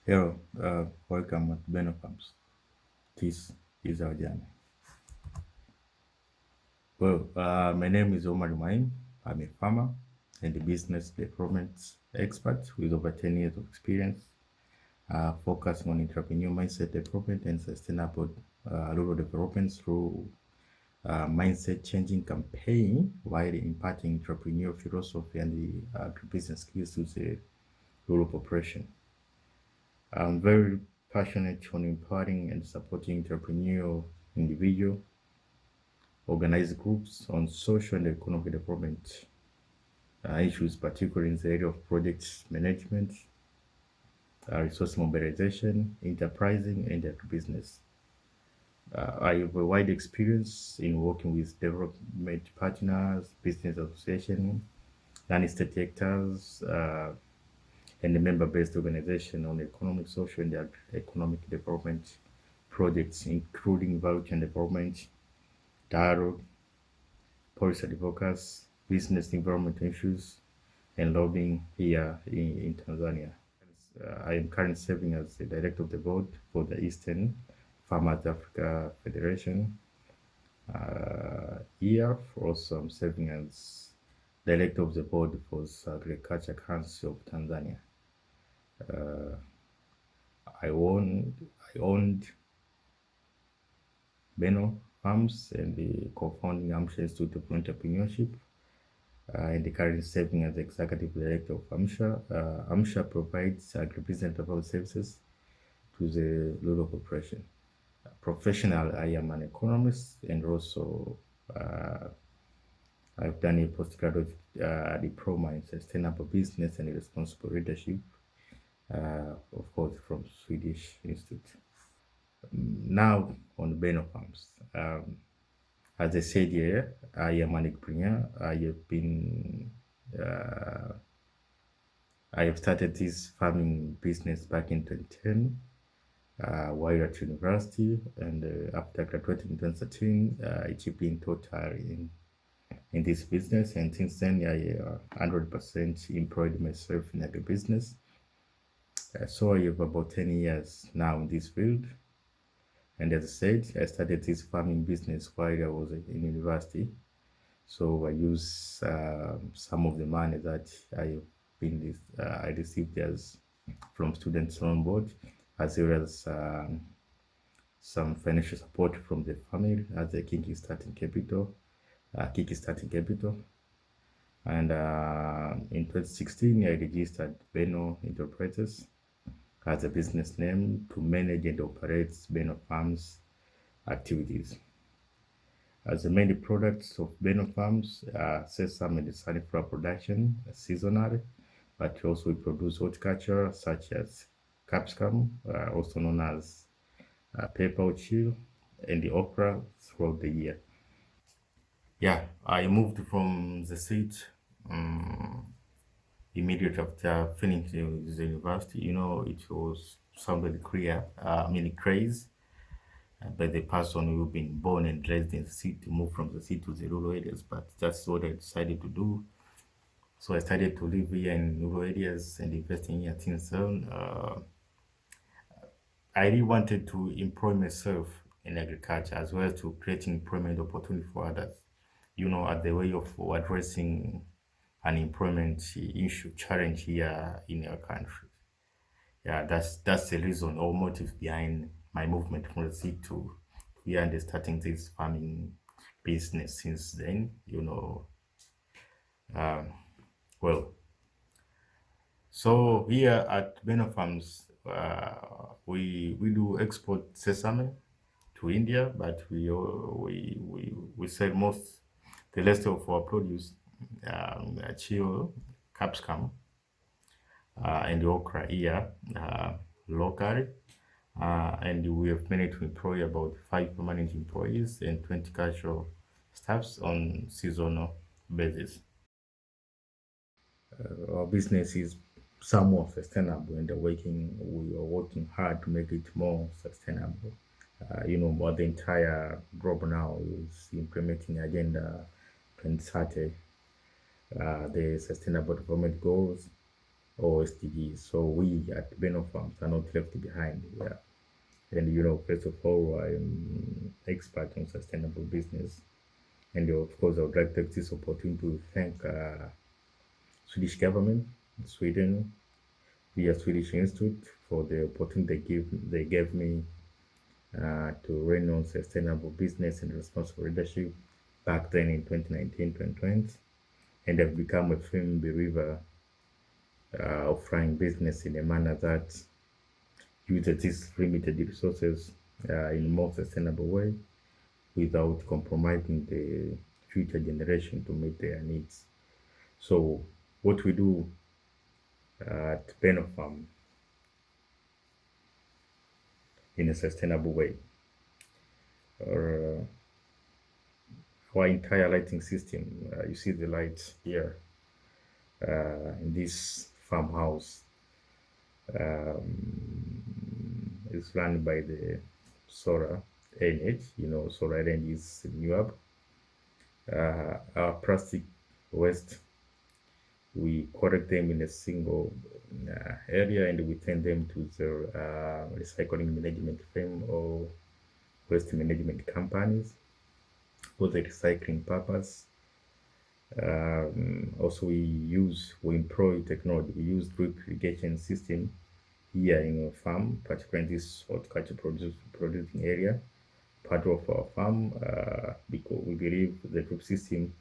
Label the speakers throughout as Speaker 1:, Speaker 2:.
Speaker 1: Hello, welcome at Benom Farms. This is our journey. My name is Omar Maim. I'm a farmer and a business development expert with over 10 years of experience, focusing on entrepreneur mindset development and sustainable rural development through mindset changing campaign while imparting entrepreneurial philosophy and the business skills to the rural population. I'm very passionate on empowering and supporting entrepreneurial individual, organized groups on social and economic development issues, particularly in the area of project management, resource mobilization, enterprising, and agribusiness. I have a wide experience in working with development partners, business association, land estate actors, and a member-based organization on economic, social, and economic development projects, including value chain development, dialogue, policy advocacy, business environment issues, and lobbying here in Tanzania. I am currently serving as the director of the board for the Eastern Farmers Africa Federation. Here, also, I'm serving as director of the board for the Agriculture Council of Tanzania. I owned Benom Farms and the co-founding Amsha Institute of Entrepreneurship, and currently serving as the executive director of Amsha. Amsha provides agribusiness development services to the rural population. Professional, I am an economist and also I've done a postgraduate diploma in sustainable business and responsible leadership, of course, from Swedish Institute. Now on Benom Farms. As I said here, I am an entrepreneur. I have started this farming business back in 2010 while at university, and after graduating in 2013, I chipped in total in this business, and since then I 100% employed myself in agribusiness. So I have about 10 years now in this field. And as I said, I started this farming business while I was in university. So I use some of the money that I received as from students on board, as well as some financial support from the family as a kickstarting capital. And in 2016, I registered Benom Enterprises as a business name to manage and operate Benom Farms activities. As the main products of Benom Farms are sesame and sunflower production seasonally, but also we produce horticulture such as capsicum, also known as pepper or chill, and the okra throughout the year. Yeah, I moved from the seat immediately after finishing the university. It was somebody clear, craze by the person who been born and raised in the city to move from the city to the rural areas. But that's what I decided to do. So I started to live here in rural areas and investing here since then. I really wanted to employ myself in agriculture as well as to create employment opportunity for others. At the way of addressing unemployment issue challenge here in our country. Yeah, that's the reason or motive behind my movement from the city to here and starting this farming business since then. Well, so here at Benom Farms, we do export sesame to India, but we sell most the rest of our produce, chill, capsicum, and okra here locally. And we have managed to employ about 5 permanent employees and 20 casual staffs on seasonal basis. Our business is somewhat sustainable, and we are working hard to make it more sustainable. But the entire globe now is implementing Agenda 2030, the Sustainable Development Goals, or SDGs. So we at Benom Farms are not left behind. Yeah. And first of all, I'm expert on sustainable business. And of course, I would like to take this opportunity to thank Swedish government, Sweden, via Swedish Institute for the opportunity they gave me to run on sustainable business and responsible leadership back then in 2019, 2020. And I've become a firm believer of running business in a manner that uses these limited resources in a more sustainable way without compromising the future generation to meet their needs. So what we do at Benom Farm in a sustainable way, or our entire lighting system, you see the lights here in this farmhouse is run by the solar energy. Solar energy is renewable. Our plastic waste, we collect them in a single area and we send them to the recycling management firm or waste management companies for the recycling purpose. Also, we employ technology. We use drip irrigation system here in our farm, particularly in this horticulture producing area, part of our farm, because we believe the drip system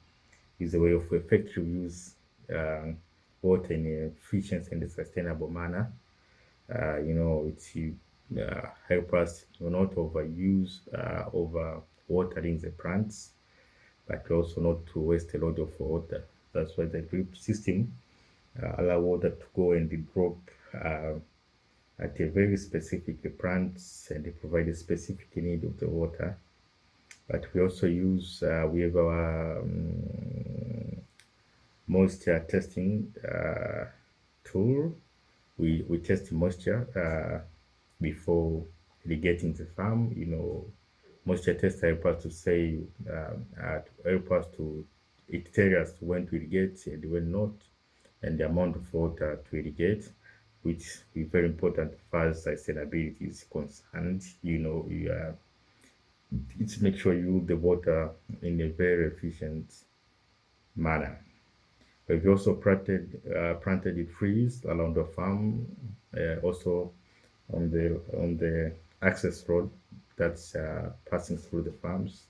Speaker 1: is a way of effective use water in an efficient and sustainable manner. It help us not overuse, over watering the plants, but also not to waste a lot of water. That's why the drip system allow water to go and drop at a very specific plants and they provide a specific need of the water. But we also use we have our moisture testing tool. We test moisture before irrigating the farm. Moisture test help us to say help us to it tells us when to irrigate and when not, and the amount of water to irrigate, which is very important as far as sustainability is concerned. It's make sure you use the water in a very efficient manner. We've also planted the trees around the farm, also on the access road that's passing through the farms.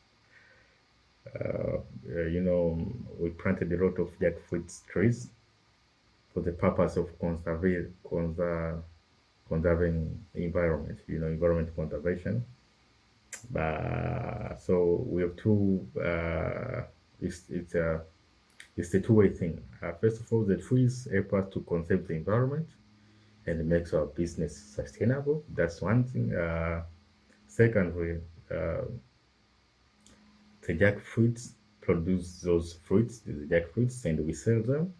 Speaker 1: We planted a lot of jackfruit trees for the purpose of conserving environment, environment conservation. So we have two. It's a two-way thing. First of all, the trees help us to conserve the environment and it makes our business sustainable. That's one thing. Secondly, the jackfruits produce those fruits, the jackfruits, and we sell them.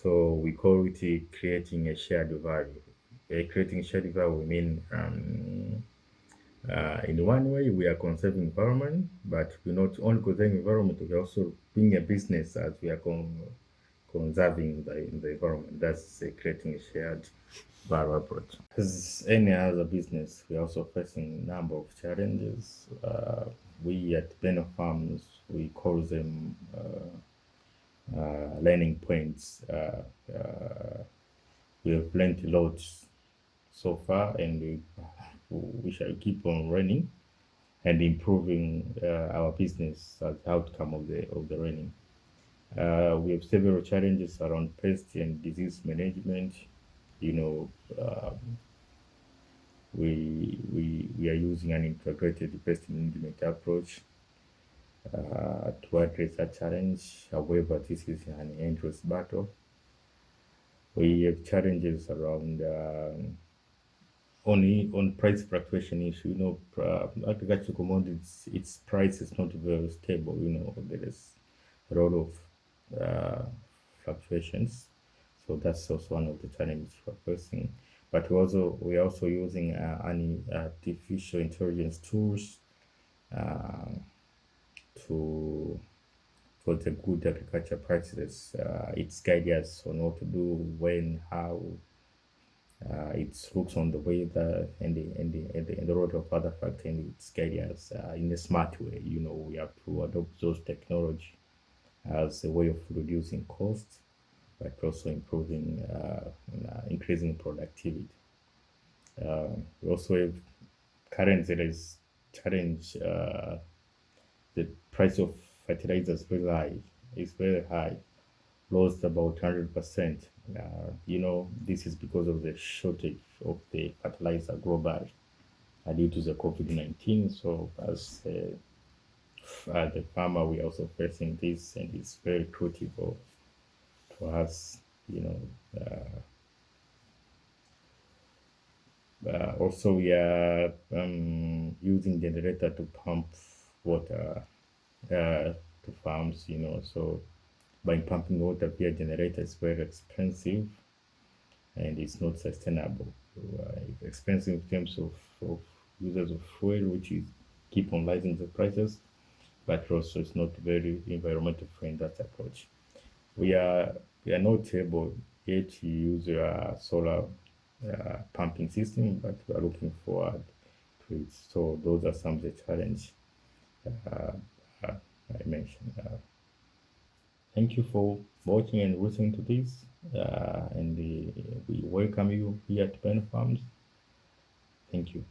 Speaker 1: So we call it creating a shared value. Creating shared value, we mean in one way we are conserving environment, but we're not only conserving environment, we're also being a business as we are conserving the environment. That's creating a shared value approach. As any other business, we're also facing a number of challenges. We at Benom Farms, we call them learning points. We have learned a lot so far, and we shall keep on running and improving our business as outcome of the running. We have several challenges around pest and disease management. We are using an integrated pest management approach to address that challenge. However, this is an endless battle. We have challenges around on price fluctuation issue. Agricultural commodities, its price is not very stable. There is a lot of fluctuations, so that's also one of the challenges we're facing. But we're also using artificial intelligence tools to for the good agriculture practices. It's guide us on what to do, when, how. It looks on the weather and the road of other factors, and it's guide us in a smart way. We have to adopt those technology as a way of reducing costs, but also improving, increasing productivity. We also have currently there is challenge. The price of fertilizers very high. It's very high, lost about 100%. This is because of the shortage of the fertilizer globally due to the COVID-19. So as the farmer, we are also facing this, and it's very critical to us. Also, we are using generator to pump water to farms. So by pumping water via generator is very expensive and it's not sustainable. It's expensive in terms of users of fuel, which is keep on rising the prices, but also it's not very environmental friendly that approach. We are not able yet to use a solar pumping system, but we are looking forward to it. So those are some of the challenges I mentioned. Thank you for watching and listening to this, and we welcome you here at Benom Farms. Thank you.